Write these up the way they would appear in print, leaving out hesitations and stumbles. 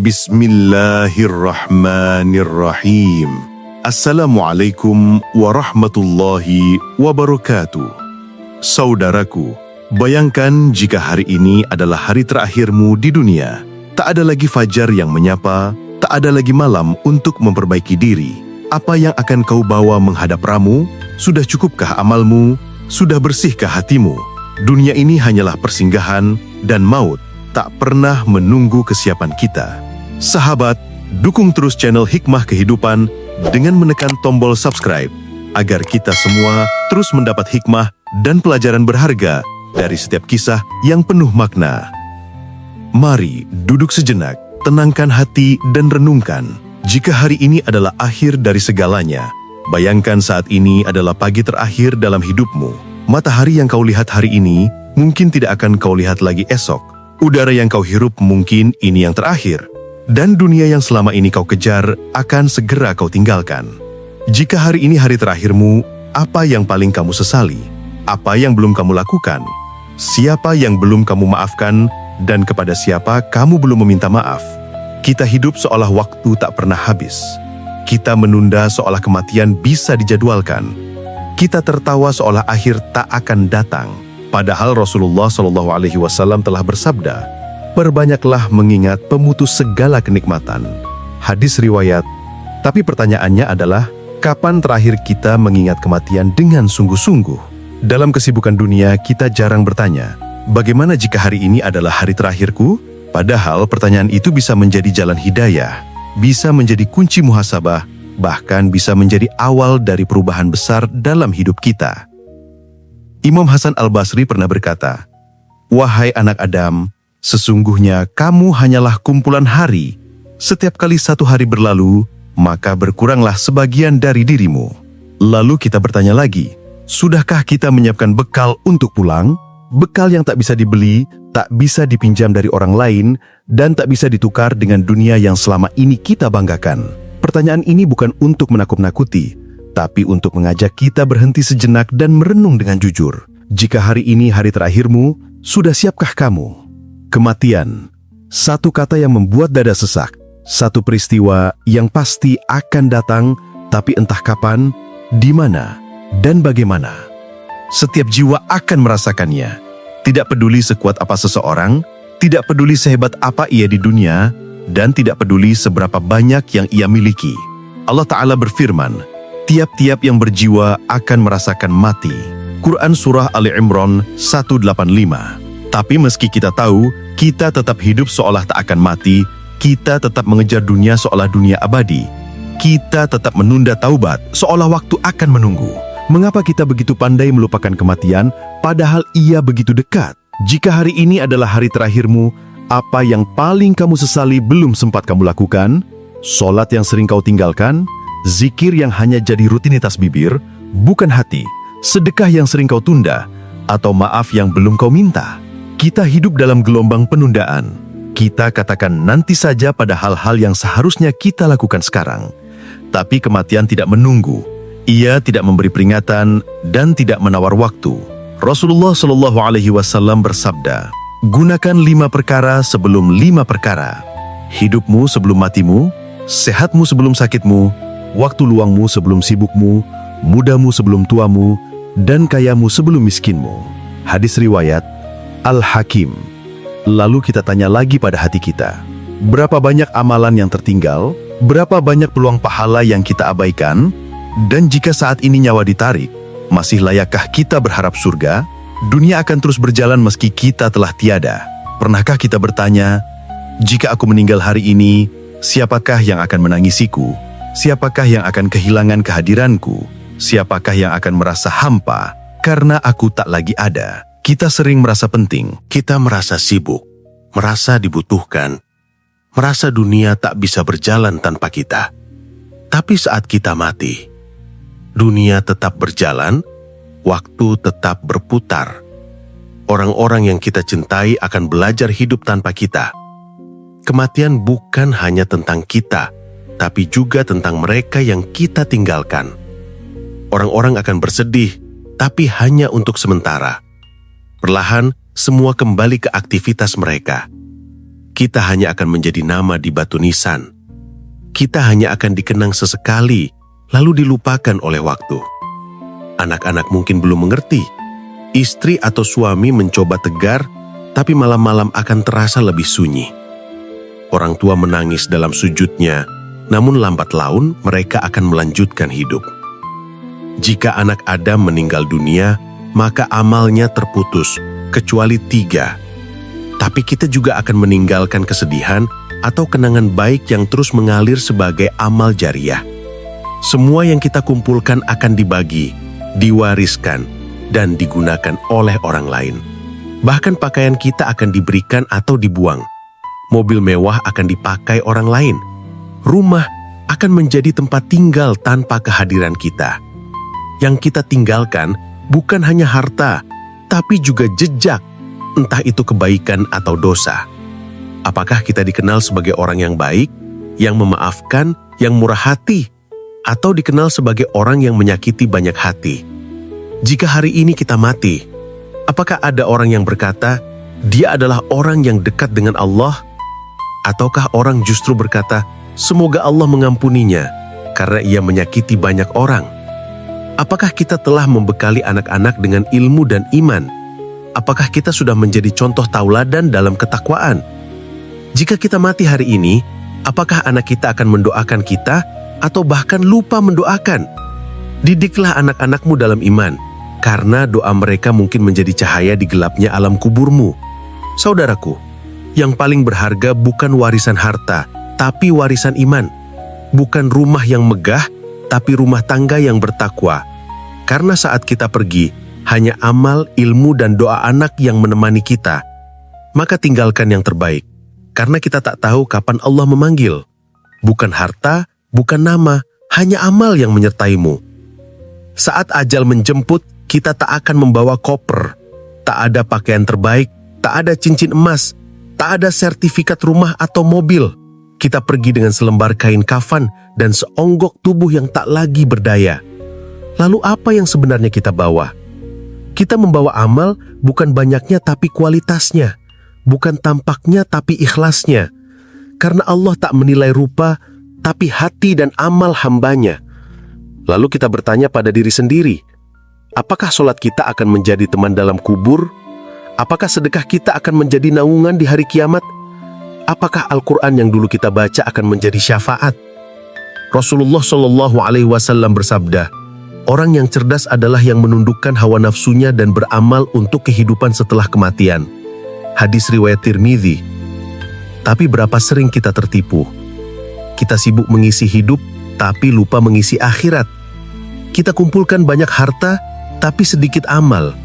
Bismillahirrahmanirrahim. Assalamualaikum warahmatullahi wabarakatuh. Saudaraku, bayangkan jika hari ini adalah hari terakhirmu di dunia. Tak ada lagi fajar yang menyapa, tak ada lagi malam untuk memperbaiki diri. Apa yang akan kau bawa menghadap Ramu? Sudah cukupkah amalmu? Sudah bersihkah hatimu? Dunia ini hanyalah persinggahan dan maut tak pernah menunggu kesiapan kita. Sahabat, dukung terus channel Hikmah Kehidupan dengan menekan tombol subscribe agar kita semua terus mendapat hikmah dan pelajaran berharga dari setiap kisah yang penuh makna. Mari duduk sejenak, tenangkan hati dan renungkan. Jika hari ini adalah akhir dari segalanya, bayangkan saat ini adalah pagi terakhir dalam hidupmu. Matahari yang kau lihat hari ini mungkin tidak akan kau lihat lagi esok. Udara yang kau hirup mungkin ini yang terakhir. Dan dunia yang selama ini kau kejar akan segera kau tinggalkan. Jika hari ini hari terakhirmu, apa yang paling kamu sesali? Apa yang belum kamu lakukan? Siapa yang belum kamu maafkan? Dan kepada siapa kamu belum meminta maaf? Kita hidup seolah waktu tak pernah habis. Kita menunda seolah kematian bisa dijadwalkan. Kita tertawa seolah akhir tak akan datang. Padahal Rasulullah SAW telah bersabda, "Perbanyaklah mengingat pemutus segala kenikmatan." Hadis riwayat. Tapi pertanyaannya adalah, kapan terakhir kita mengingat kematian dengan sungguh-sungguh? Dalam kesibukan dunia, kita jarang bertanya, bagaimana jika hari ini adalah hari terakhirku? Padahal pertanyaan itu bisa menjadi jalan hidayah, bisa menjadi kunci muhasabah, bahkan bisa menjadi awal dari perubahan besar dalam hidup kita. Imam Hasan Al-Basri pernah berkata, "Wahai anak Adam, sesungguhnya kamu hanyalah kumpulan hari. Setiap kali satu hari berlalu, maka berkuranglah sebagian dari dirimu." Lalu kita bertanya lagi, sudahkah kita menyiapkan bekal untuk pulang? Bekal yang tak bisa dibeli, tak bisa dipinjam dari orang lain, dan tak bisa ditukar dengan dunia yang selama ini kita banggakan. Pertanyaan ini bukan untuk menakut-nakuti, tapi untuk mengajak kita berhenti sejenak dan merenung dengan jujur. Jika hari ini hari terakhirmu, sudah siapkah kamu? Kematian, satu kata yang membuat dada sesak, satu peristiwa yang pasti akan datang, tapi entah kapan, di mana, dan bagaimana. Setiap jiwa akan merasakannya. Tidak peduli sekuat apa seseorang, tidak peduli sehebat apa ia di dunia, dan tidak peduli seberapa banyak yang ia miliki. Allah Ta'ala berfirman, tiap-tiap yang berjiwa akan merasakan mati. Quran Surah Ali Imran 185. Tapi meski kita tahu, kita tetap hidup seolah tak akan mati, kita tetap mengejar dunia seolah dunia abadi. Kita tetap menunda taubat seolah waktu akan menunggu. Mengapa kita begitu pandai melupakan kematian, padahal ia begitu dekat? Jika hari ini adalah hari terakhirmu, apa yang paling kamu sesali belum sempat kamu lakukan? Solat yang sering kau tinggalkan? Zikir yang hanya jadi rutinitas bibir, bukan hati? Sedekah yang sering kau tunda? Atau maaf yang belum kau minta? Kita hidup dalam gelombang penundaan. Kita katakan nanti saja pada hal-hal yang seharusnya kita lakukan sekarang. Tapi kematian tidak menunggu. Ia tidak memberi peringatan dan tidak menawar waktu. Rasulullah SAW bersabda, "Gunakan 5 perkara sebelum 5 perkara. Hidupmu sebelum matimu, sehatmu sebelum sakitmu, waktu luangmu sebelum sibukmu, mudamu sebelum tuamu, dan kayamu sebelum miskinmu." Hadis riwayat Al-Hakim. Lalu kita tanya lagi pada hati kita, berapa banyak amalan yang tertinggal? Berapa banyak peluang pahala yang kita abaikan? Dan jika saat ini nyawa ditarik, masih layakkah kita berharap surga? Dunia akan terus berjalan meski kita telah tiada. Pernahkah kita bertanya, jika aku meninggal hari ini, siapakah yang akan menangisiku? Siapakah yang akan kehilangan kehadiranku? Siapakah yang akan merasa hampa karena aku tak lagi ada? Kita sering merasa penting, kita merasa sibuk, merasa dibutuhkan, merasa dunia tak bisa berjalan tanpa kita. Tapi saat kita mati, dunia tetap berjalan, waktu tetap berputar. Orang-orang yang kita cintai akan belajar hidup tanpa kita. Kematian bukan hanya tentang kita, tapi juga tentang mereka yang kita tinggalkan. Orang-orang akan bersedih, tapi hanya untuk sementara. Perlahan, semua kembali ke aktivitas mereka. kita hanya akan menjadi nama di batu nisan. Kita hanya akan dikenang sesekali, lalu dilupakan oleh waktu. Anak-anak mungkin belum mengerti. Istri atau suami mencoba tegar, tapi malam-malam akan terasa lebih sunyi. Orang tua menangis dalam sujudnya, namun lambat laun mereka akan melanjutkan hidup. Jika anak Adam meninggal dunia, maka amalnya terputus, kecuali 3. Tapi kita juga akan meninggalkan kesedihan atau kenangan baik yang terus mengalir sebagai amal jariah. Semua yang kita kumpulkan akan dibagi, diwariskan, dan digunakan oleh orang lain. Bahkan pakaian kita akan diberikan atau dibuang. Mobil mewah akan dipakai orang lain. Rumah akan menjadi tempat tinggal tanpa kehadiran kita. Yang kita tinggalkan bukan hanya harta, tapi juga jejak, entah itu kebaikan atau dosa. Apakah kita dikenal sebagai orang yang baik, yang memaafkan, yang murah hati, atau dikenal sebagai orang yang menyakiti banyak hati? Jika hari ini kita mati, apakah ada orang yang berkata, dia adalah orang yang dekat dengan Allah? Ataukah orang justru berkata, semoga Allah mengampuninya, karena ia menyakiti banyak orang? Apakah kita telah membekali anak-anak dengan ilmu dan iman? Apakah kita sudah menjadi contoh tauladan dalam ketakwaan? Jika kita mati hari ini, apakah anak kita akan mendoakan kita atau bahkan lupa mendoakan? Didiklah anak-anakmu dalam iman, karena doa mereka mungkin menjadi cahaya di gelapnya alam kuburmu. Saudaraku, yang paling berharga bukan warisan harta, tapi warisan iman. Bukan rumah yang megah, tapi rumah tangga yang bertakwa. Karena saat kita pergi, hanya amal, ilmu, dan doa anak yang menemani kita. Maka tinggalkan yang terbaik, karena kita tak tahu kapan Allah memanggil. Bukan harta, bukan nama, hanya amal yang menyertaimu. Saat ajal menjemput, kita tak akan membawa koper. Tak ada pakaian terbaik, tak ada cincin emas, tak ada sertifikat rumah atau mobil. Kita pergi dengan selembar kain kafan dan seonggok tubuh yang tak lagi berdaya. Lalu apa yang sebenarnya kita bawa? Kita membawa amal bukan banyaknya tapi kualitasnya. Bukan tampaknya tapi ikhlasnya. Karena Allah tak menilai rupa, tapi hati dan amal hambanya. Lalu kita bertanya pada diri sendiri, apakah sholat kita akan menjadi teman dalam kubur? Apakah sedekah kita akan menjadi naungan di hari kiamat? Apakah Al-Quran yang dulu kita baca akan menjadi syafaat? Rasulullah SAW bersabda, orang yang cerdas adalah yang menundukkan hawa nafsunya dan beramal untuk kehidupan setelah kematian. Hadis riwayat Tirmidzi. Tapi berapa sering kita tertipu? Kita sibuk mengisi hidup, tapi lupa mengisi akhirat. Kita kumpulkan banyak harta, tapi sedikit amal.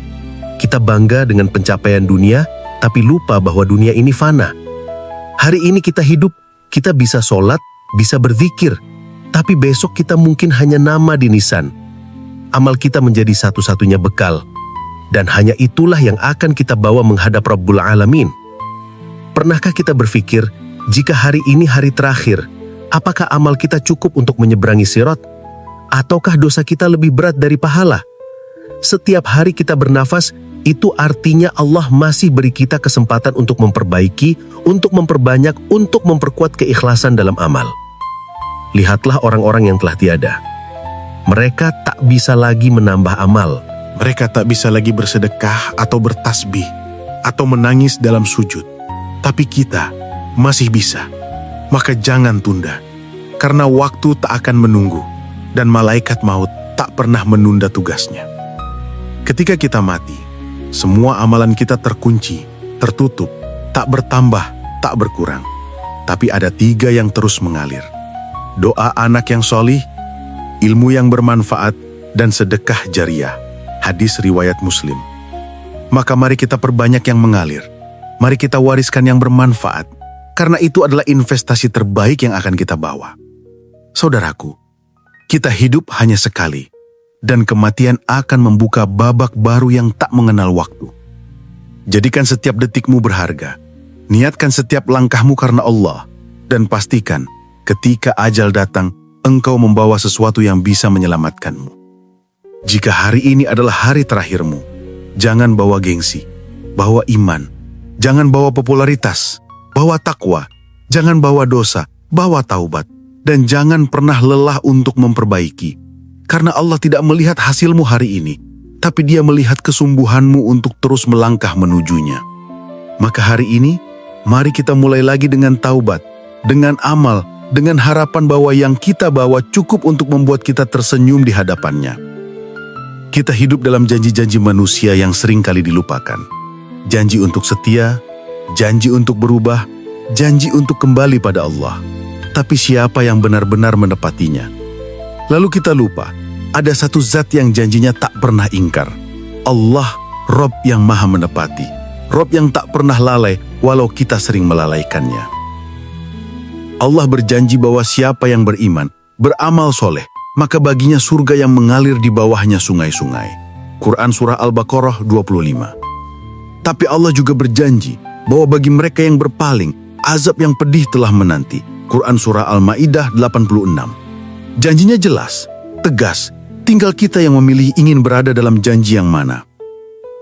Kita bangga dengan pencapaian dunia, tapi lupa bahwa dunia ini fana. Hari ini kita hidup, kita bisa sholat, bisa berzikir, tapi besok kita mungkin hanya nama di nisan. Amal kita menjadi satu-satunya bekal, dan hanya itulah yang akan kita bawa menghadap Rabbul Alamin. Pernahkah kita berpikir, jika hari ini hari terakhir, apakah amal kita cukup untuk menyeberangi sirat? Ataukah dosa kita lebih berat dari pahala? Setiap hari kita bernafas, itu artinya Allah masih beri kita kesempatan untuk memperbaiki, untuk memperbanyak, untuk memperkuat keikhlasan dalam amal. Lihatlah orang-orang yang telah tiada. Mereka tak bisa lagi menambah amal. Mereka tak bisa lagi bersedekah atau bertasbih atau menangis dalam sujud. Tapi kita masih bisa. Maka jangan tunda, karena waktu tak akan menunggu dan malaikat maut tak pernah menunda tugasnya. Ketika kita mati, semua amalan kita terkunci, tertutup, tak bertambah, tak berkurang. Tapi ada 3 yang terus mengalir. Doa anak yang solih, ilmu yang bermanfaat, dan sedekah jariah. Hadis riwayat Muslim. Maka mari kita perbanyak yang mengalir. Mari kita wariskan yang bermanfaat, karena itu adalah investasi terbaik yang akan kita bawa. Saudaraku, kita hidup hanya sekali, dan kematian akan membuka babak baru yang tak mengenal waktu. Jadikan setiap detikmu berharga. Niatkan setiap langkahmu karena Allah, dan pastikan ketika ajal datang, engkau membawa sesuatu yang bisa menyelamatkanmu. Jika hari ini adalah hari terakhirmu, jangan bawa gengsi, bawa iman. Jangan bawa popularitas, bawa takwa, jangan bawa dosa, bawa taubat, dan jangan pernah lelah untuk memperbaiki. Karena Allah tidak melihat hasilmu hari ini, tapi Dia melihat kesungguhanmu untuk terus melangkah menujunya. Maka hari ini, mari kita mulai lagi dengan taubat, dengan amal, dengan harapan bahwa yang kita bawa cukup untuk membuat kita tersenyum di hadapannya. Kita hidup dalam janji-janji manusia yang sering kali dilupakan. Janji untuk setia, janji untuk berubah, janji untuk kembali pada Allah. Tapi siapa yang benar-benar menepatinya? Lalu kita lupa, ada satu zat yang janjinya tak pernah ingkar. Allah, Rob yang maha menepati. Rob yang tak pernah lalai walau kita sering melalaikannya. Allah berjanji bahwa siapa yang beriman, beramal soleh, maka baginya surga yang mengalir di bawahnya sungai-sungai. Quran Surah Al-Baqarah 25. Tapi Allah juga berjanji bahwa bagi mereka yang berpaling, azab yang pedih telah menanti. Quran Surah Al-Ma'idah 86. Janjinya jelas, tegas, tinggal kita yang memilih ingin berada dalam janji yang mana.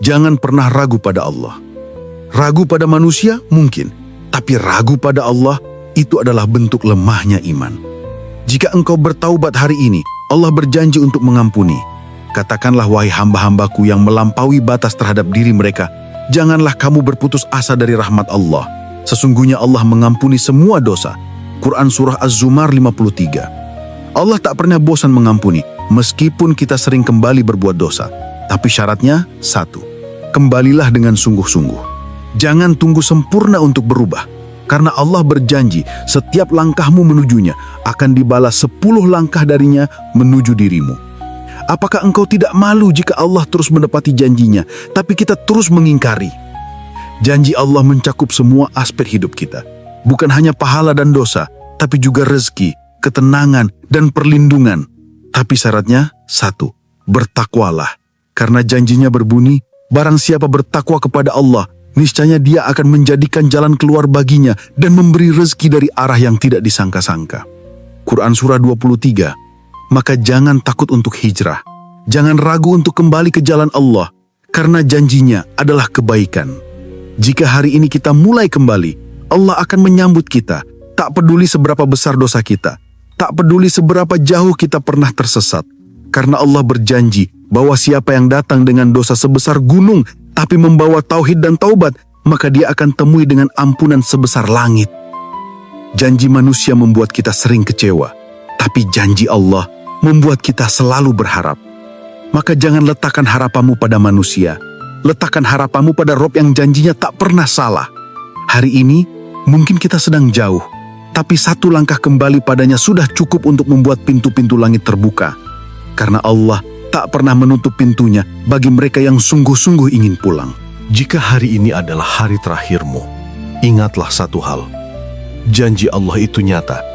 Jangan pernah ragu pada Allah. Ragu pada manusia mungkin, tapi ragu pada Allah itu adalah bentuk lemahnya iman. Jika engkau bertaubat hari ini, Allah berjanji untuk mengampuni. Katakanlah wahai hamba-hambaku yang melampaui batas terhadap diri mereka, janganlah kamu berputus asa dari rahmat Allah. Sesungguhnya Allah mengampuni semua dosa. Quran Surah Az-Zumar 53. Allah tak pernah bosan mengampuni, meskipun kita sering kembali berbuat dosa. Tapi syaratnya, satu, kembalilah dengan sungguh-sungguh. Jangan tunggu sempurna untuk berubah, karena Allah berjanji setiap langkahmu menujunya akan dibalas 10 langkah darinya menuju dirimu. Apakah engkau tidak malu jika Allah terus menepati janjinya, tapi kita terus mengingkari? Janji Allah mencakup semua aspek hidup kita, bukan hanya pahala dan dosa, tapi juga rezeki, ketenangan, dan perlindungan. Tapi syaratnya, satu, bertakwalah. Karena janjinya berbunyi, barang siapa bertakwa kepada Allah, niscaya Dia akan menjadikan jalan keluar baginya dan memberi rezeki dari arah yang tidak disangka-sangka. Quran Surah 23. Maka jangan takut untuk hijrah. Jangan ragu untuk kembali ke jalan Allah, karena janjinya adalah kebaikan. Jika hari ini kita mulai kembali, Allah akan menyambut kita, tak peduli seberapa besar dosa kita. Tak peduli seberapa jauh kita pernah tersesat. Karena Allah berjanji bahwa siapa yang datang dengan dosa sebesar gunung, tapi membawa tauhid dan taubat, maka dia akan temui dengan ampunan sebesar langit. Janji manusia membuat kita sering kecewa, tapi janji Allah membuat kita selalu berharap. Maka jangan letakkan harapanmu pada manusia. Letakkan harapanmu pada Rob yang janjinya tak pernah salah. Hari ini, mungkin kita sedang jauh, tapi satu langkah kembali padanya sudah cukup untuk membuat pintu-pintu langit terbuka. Karena Allah tak pernah menutup pintunya bagi mereka yang sungguh-sungguh ingin pulang. Jika hari ini adalah hari terakhirmu, ingatlah satu hal. Janji Allah itu nyata,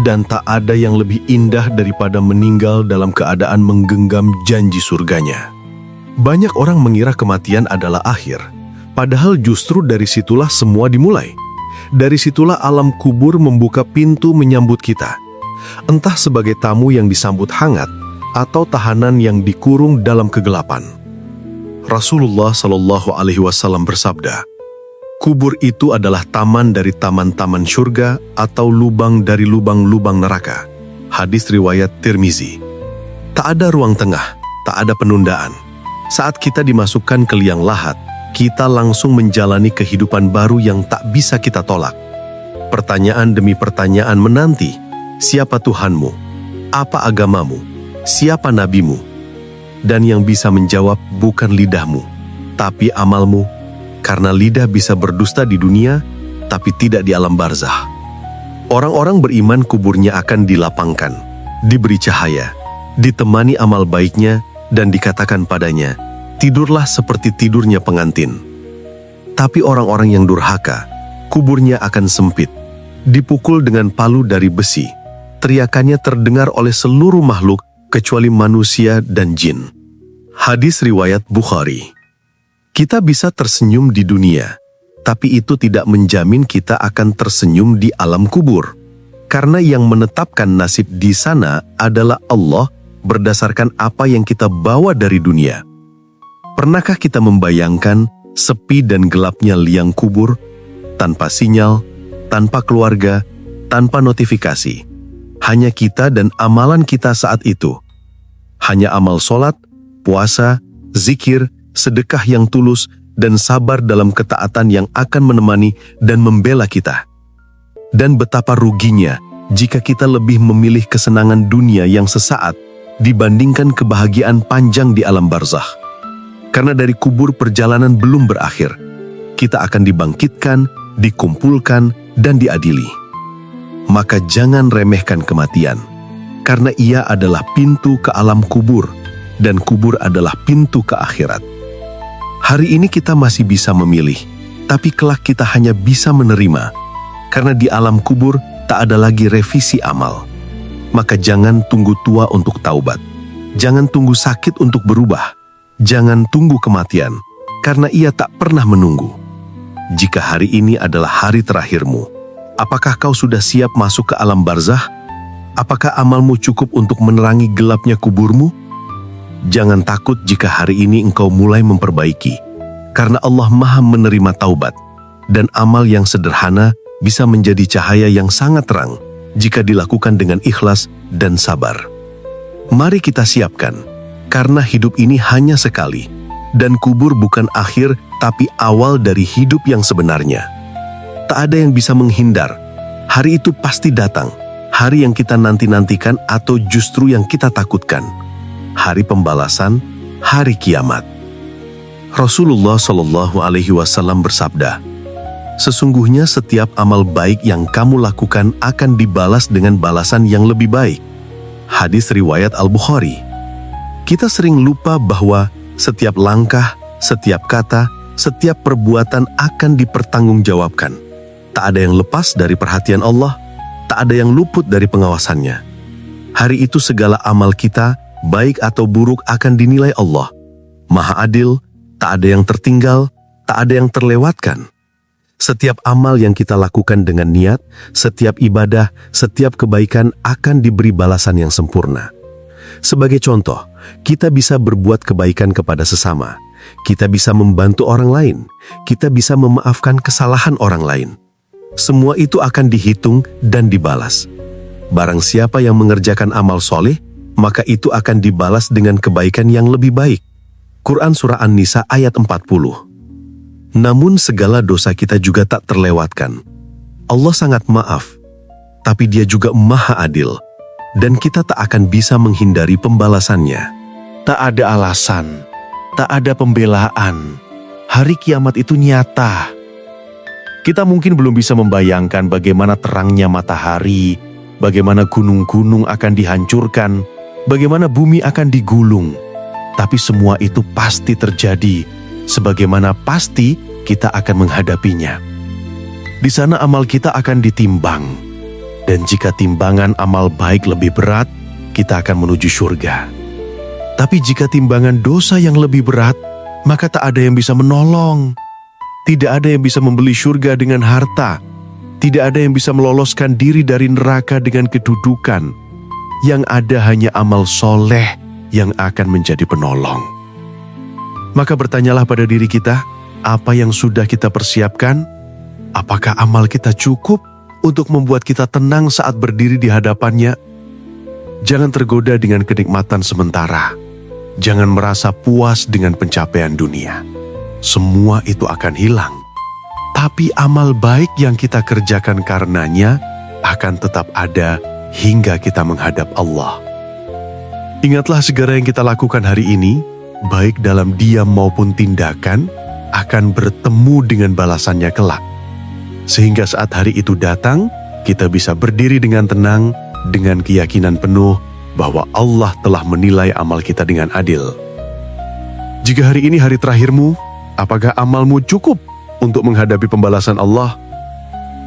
dan tak ada yang lebih indah daripada meninggal dalam keadaan menggenggam janji surganya. Banyak orang mengira kematian adalah akhir, padahal justru dari situlah semua dimulai. Dari situlah alam kubur membuka pintu menyambut kita. Entah sebagai tamu yang disambut hangat, atau tahanan yang dikurung dalam kegelapan. Rasulullah Shallallahu Alaihi Wasallam bersabda, kubur itu adalah taman dari taman-taman surga atau lubang dari lubang-lubang neraka. Hadis riwayat Tirmizi. Tak ada ruang tengah, tak ada penundaan. Saat kita dimasukkan ke liang lahat, kita langsung menjalani kehidupan baru yang tak bisa kita tolak. Pertanyaan demi pertanyaan menanti, siapa Tuhanmu? Apa agamamu? Siapa nabimu? Dan yang bisa menjawab bukan lidahmu, tapi amalmu, karena lidah bisa berdusta di dunia, tapi tidak di alam barzah. Orang-orang beriman kuburnya akan dilapangkan, diberi cahaya, ditemani amal baiknya, dan dikatakan padanya, tidurlah seperti tidurnya pengantin. Tapi orang-orang yang durhaka, kuburnya akan sempit, dipukul dengan palu dari besi. Teriakannya terdengar oleh seluruh makhluk kecuali manusia dan jin. Hadis riwayat Bukhari. Kita bisa tersenyum di dunia, tapi itu tidak menjamin kita akan tersenyum di alam kubur. Karena yang menetapkan nasib di sana adalah Allah berdasarkan apa yang kita bawa dari dunia. Pernahkah kita membayangkan sepi dan gelapnya liang kubur, tanpa sinyal, tanpa keluarga, tanpa notifikasi. Hanya kita dan amalan kita saat itu. Hanya amal sholat, puasa, zikir, sedekah yang tulus, dan sabar dalam ketaatan yang akan menemani dan membela kita. Dan betapa ruginya jika kita lebih memilih kesenangan dunia yang sesaat dibandingkan kebahagiaan panjang di alam barzakh. Karena dari kubur perjalanan belum berakhir. Kita akan dibangkitkan, dikumpulkan, dan diadili. Maka jangan remehkan kematian, karena ia adalah pintu ke alam kubur, dan kubur adalah pintu ke akhirat. Hari ini kita masih bisa memilih, tapi kelak kita hanya bisa menerima, karena di alam kubur tak ada lagi revisi amal. Maka jangan tunggu tua untuk taubat. Jangan tunggu sakit untuk berubah. Jangan tunggu kematian, karena ia tak pernah menunggu. Jika hari ini adalah hari terakhirmu, apakah kau sudah siap masuk ke alam barzakh? Apakah amalmu cukup untuk menerangi gelapnya kuburmu? Jangan takut jika hari ini engkau mulai memperbaiki, karena Allah Maha menerima taubat, dan amal yang sederhana bisa menjadi cahaya yang sangat terang jika dilakukan dengan ikhlas dan sabar. Mari kita siapkan, karena hidup ini hanya sekali, dan kubur bukan akhir tapi awal dari hidup yang sebenarnya. Tak ada yang bisa menghindar, hari itu pasti datang, hari yang kita nanti-nantikan atau justru yang kita takutkan. Hari pembalasan, hari kiamat. Rasulullah Shallallahu Alaihi Wasallam bersabda, "Sesungguhnya setiap amal baik yang kamu lakukan akan dibalas dengan balasan yang lebih baik." Hadis riwayat Al-Bukhari. Kita sering lupa bahwa setiap langkah, setiap kata, setiap perbuatan akan dipertanggungjawabkan. Tak ada yang lepas dari perhatian Allah, tak ada yang luput dari pengawasannya. Hari itu segala amal kita, baik atau buruk, akan dinilai Allah. Maha adil, tak ada yang tertinggal, tak ada yang terlewatkan. Setiap amal yang kita lakukan dengan niat, setiap ibadah, setiap kebaikan akan diberi balasan yang sempurna. Sebagai contoh, kita bisa berbuat kebaikan kepada sesama, kita bisa membantu orang lain, kita bisa memaafkan kesalahan orang lain. Semua itu akan dihitung dan dibalas. Barang siapa yang mengerjakan amal soleh, maka itu akan dibalas dengan kebaikan yang lebih baik. Quran Surah An-Nisa ayat 40. Namun segala dosa kita juga tak terlewatkan. Allah sangat maaf, tapi Dia juga Maha Adil, dan kita tak akan bisa menghindari pembalasannya. Tak ada alasan, tak ada pembelaan. Hari kiamat itu nyata. Kita mungkin belum bisa membayangkan bagaimana terangnya matahari, bagaimana gunung-gunung akan dihancurkan, bagaimana bumi akan digulung. Tapi semua itu pasti terjadi, sebagaimana pasti kita akan menghadapinya. Di sana amal kita akan ditimbang, dan jika timbangan amal baik lebih berat, kita akan menuju surga. Tapi jika timbangan dosa yang lebih berat, maka tak ada yang bisa menolong. Tidak ada yang bisa membeli surga dengan harta. Tidak ada yang bisa meloloskan diri dari neraka dengan kedudukan. Yang ada hanya amal soleh yang akan menjadi penolong. Maka bertanyalah pada diri kita, apa yang sudah kita persiapkan? Apakah amal kita cukup untuk membuat kita tenang saat berdiri di hadapannya? Jangan tergoda dengan kenikmatan sementara. Jangan merasa puas dengan pencapaian dunia. Semua itu akan hilang. Tapi amal baik yang kita kerjakan karenanya akan tetap ada hingga kita menghadap Allah. Ingatlah segala yang kita lakukan hari ini, baik dalam diam maupun tindakan, akan bertemu dengan balasannya kelak. Sehingga saat hari itu datang, kita bisa berdiri dengan tenang, dengan keyakinan penuh bahwa Allah telah menilai amal kita dengan adil. Jika hari ini hari terakhirmu, apakah amalmu cukup untuk menghadapi pembalasan Allah?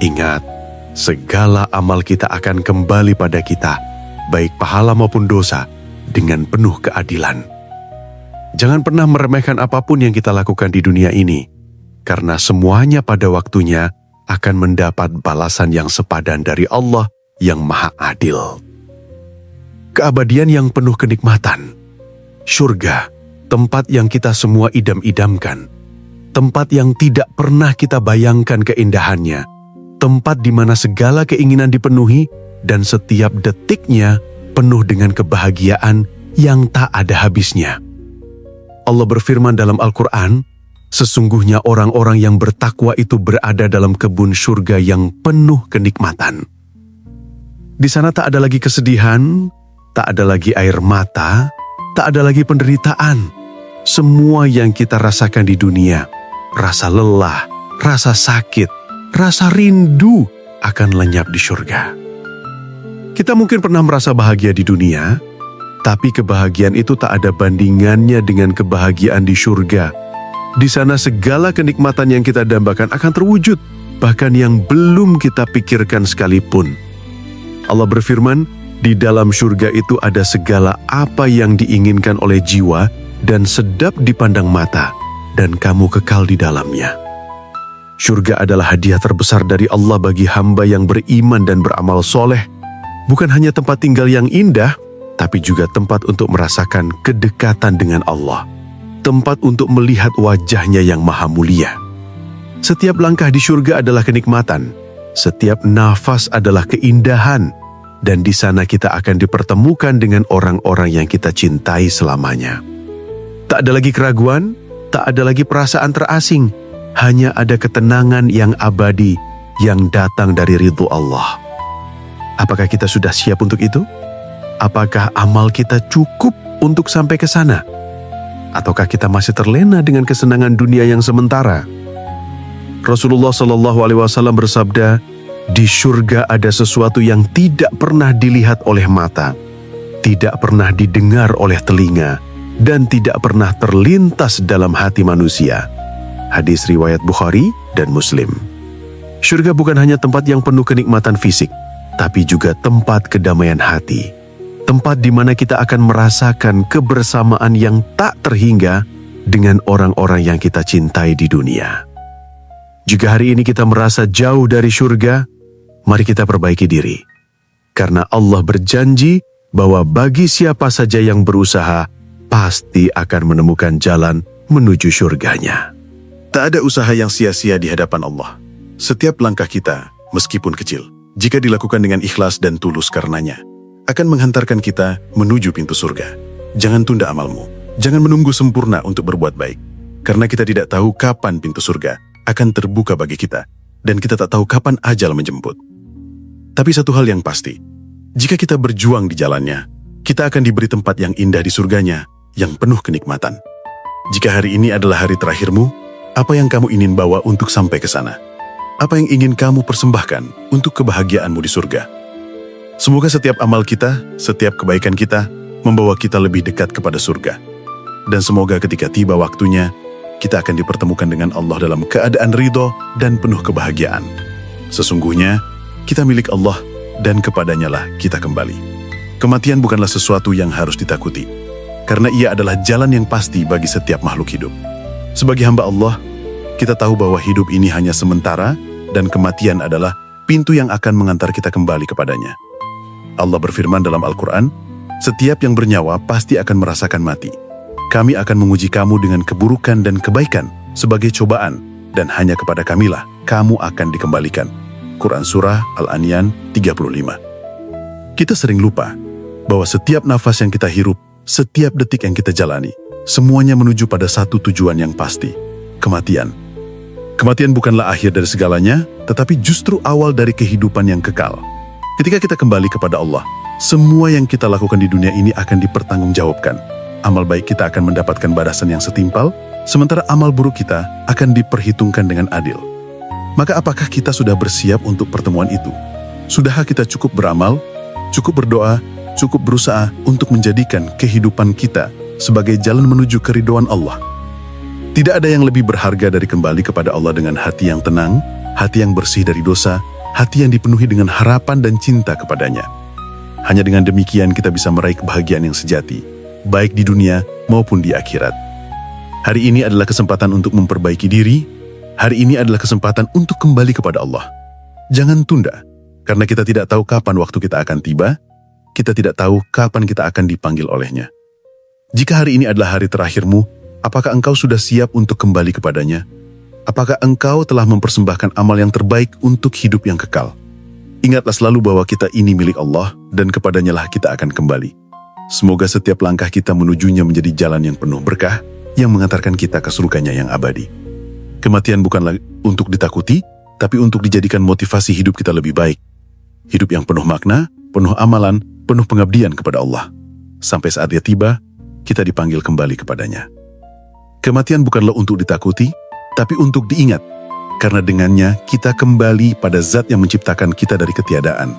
Ingat, segala amal kita akan kembali pada kita, baik pahala maupun dosa, dengan penuh keadilan. Jangan pernah meremehkan apapun yang kita lakukan di dunia ini, karena semuanya pada waktunya akan mendapat balasan yang sepadan dari Allah yang Maha Adil. Keabadian yang penuh kenikmatan, surga, tempat yang kita semua idam-idamkan, tempat yang tidak pernah kita bayangkan keindahannya, tempat di mana segala keinginan dipenuhi dan setiap detiknya penuh dengan kebahagiaan yang tak ada habisnya. Allah berfirman dalam Al-Quran, sesungguhnya orang-orang yang bertakwa itu berada dalam kebun surga yang penuh kenikmatan. Di sana tak ada lagi kesedihan, tak ada lagi air mata, tak ada lagi penderitaan. Semua yang kita rasakan di dunia, rasa lelah, rasa sakit, rasa rindu akan lenyap di surga. Kita mungkin pernah merasa bahagia di dunia, tapi kebahagiaan itu tak ada bandingannya dengan kebahagiaan di surga. Di sana segala kenikmatan yang kita dambakan akan terwujud, bahkan yang belum kita pikirkan sekalipun. Allah berfirman, di dalam surga itu ada segala apa yang diinginkan oleh jiwa dan sedap dipandang mata, dan kamu kekal di dalamnya. Surga adalah hadiah terbesar dari Allah bagi hamba yang beriman dan beramal soleh. Bukan hanya tempat tinggal yang indah, tapi juga tempat untuk merasakan kedekatan dengan Allah. Tempat untuk melihat wajahnya yang maha mulia. Setiap langkah di surga adalah kenikmatan. Setiap nafas adalah keindahan. Dan di sana kita akan dipertemukan dengan orang-orang yang kita cintai selamanya. Tak ada lagi keraguan, tak ada lagi perasaan terasing. Hanya ada ketenangan yang abadi yang datang dari ridho Allah. Apakah kita sudah siap untuk itu? Apakah amal kita cukup untuk sampai ke sana? Ataukah kita masih terlena dengan kesenangan dunia yang sementara? Rasulullah SAW bersabda, di surga ada sesuatu yang tidak pernah dilihat oleh mata, tidak pernah didengar oleh telinga, dan tidak pernah terlintas dalam hati manusia. Hadis riwayat Bukhari dan Muslim. Surga bukan hanya tempat yang penuh kenikmatan fisik, tapi juga tempat kedamaian hati. Tempat di mana kita akan merasakan kebersamaan yang tak terhingga dengan orang-orang yang kita cintai di dunia. Jika hari ini kita merasa jauh dari surga, mari kita perbaiki diri. Karena Allah berjanji bahwa bagi siapa saja yang berusaha, pasti akan menemukan jalan menuju surganya. Tak ada usaha yang sia-sia di hadapan Allah. Setiap langkah kita, meskipun kecil, jika dilakukan dengan ikhlas dan tulus karenanya, akan menghantarkan kita menuju pintu surga. Jangan tunda amalmu. Jangan menunggu sempurna untuk berbuat baik. Karena kita tidak tahu kapan pintu surga akan terbuka bagi kita. Dan kita tak tahu kapan ajal menjemput. Tapi satu hal yang pasti, jika kita berjuang di jalannya, kita akan diberi tempat yang indah di surganya, yang penuh kenikmatan. Jika hari ini adalah hari terakhirmu, apa yang kamu ingin bawa untuk sampai ke sana? Apa yang ingin kamu persembahkan untuk kebahagiaanmu di surga? Semoga setiap amal kita, setiap kebaikan kita, membawa kita lebih dekat kepada surga. Dan semoga ketika tiba waktunya, kita akan dipertemukan dengan Allah dalam keadaan ridho dan penuh kebahagiaan. Sesungguhnya, kita milik Allah dan kepadanya lah kita kembali. Kematian bukanlah sesuatu yang harus ditakuti, karena ia adalah jalan yang pasti bagi setiap makhluk hidup. Sebagai hamba Allah, kita tahu bahwa hidup ini hanya sementara dan kematian adalah pintu yang akan mengantar kita kembali kepadanya. Allah berfirman dalam Al-Quran, setiap yang bernyawa pasti akan merasakan mati. Kami akan menguji kamu dengan keburukan dan kebaikan sebagai cobaan, dan hanya kepada kamilah kamu akan dikembalikan. Quran Surah Al-An'am 35. Kita sering lupa bahwa setiap nafas yang kita hirup, setiap detik yang kita jalani, semuanya menuju pada satu tujuan yang pasti, kematian. Kematian bukanlah akhir dari segalanya, tetapi justru awal dari kehidupan yang kekal. Ketika kita kembali kepada Allah, semua yang kita lakukan di dunia ini akan dipertanggungjawabkan. Amal baik kita akan mendapatkan balasan yang setimpal, sementara amal buruk kita akan diperhitungkan dengan adil. Maka apakah kita sudah bersiap untuk pertemuan itu? Sudahkah kita cukup beramal, cukup berdoa, cukup berusaha untuk menjadikan kehidupan kita sebagai jalan menuju keridhaan Allah? Tidak ada yang lebih berharga dari kembali kepada Allah dengan hati yang tenang, hati yang bersih dari dosa, hati yang dipenuhi dengan harapan dan cinta kepadanya. Hanya dengan demikian kita bisa meraih kebahagiaan yang sejati, baik di dunia maupun di akhirat. Hari ini adalah kesempatan untuk memperbaiki diri. Hari ini adalah kesempatan untuk kembali kepada Allah. Jangan tunda, karena kita tidak tahu kapan waktu kita akan tiba. Kita tidak tahu kapan kita akan dipanggil olehnya. Jika hari ini adalah hari terakhirmu, apakah engkau sudah siap untuk kembali kepadanya? Apakah engkau telah mempersembahkan amal yang terbaik untuk hidup yang kekal? Ingatlah selalu bahwa kita ini milik Allah dan kepadanya lah kita akan kembali. Semoga setiap langkah kita menujunya menjadi jalan yang penuh berkah, yang mengantarkan kita ke surganya yang abadi. Kematian bukanlah untuk ditakuti, tapi untuk dijadikan motivasi hidup kita lebih baik. Hidup yang penuh makna, penuh amalan, penuh pengabdian kepada Allah. Sampai saat dia tiba, kita dipanggil kembali kepadanya. Kematian bukanlah untuk ditakuti, tapi untuk diingat, karena dengannya kita kembali pada zat yang menciptakan kita dari ketiadaan.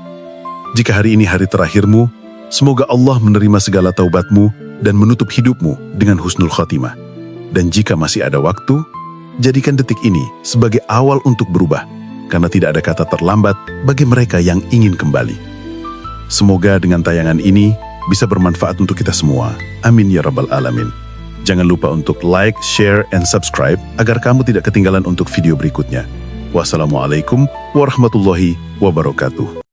Jika hari ini hari terakhirmu, semoga Allah menerima segala taubatmu dan menutup hidupmu dengan husnul khotimah. Dan jika masih ada waktu, jadikan detik ini sebagai awal untuk berubah, karena tidak ada kata terlambat bagi mereka yang ingin kembali. Semoga dengan tayangan ini bisa bermanfaat untuk kita semua. Amin ya rabbal alamin. Jangan lupa untuk like, share, and subscribe agar kamu tidak ketinggalan untuk video berikutnya. Wassalamualaikum warahmatullahi wabarakatuh.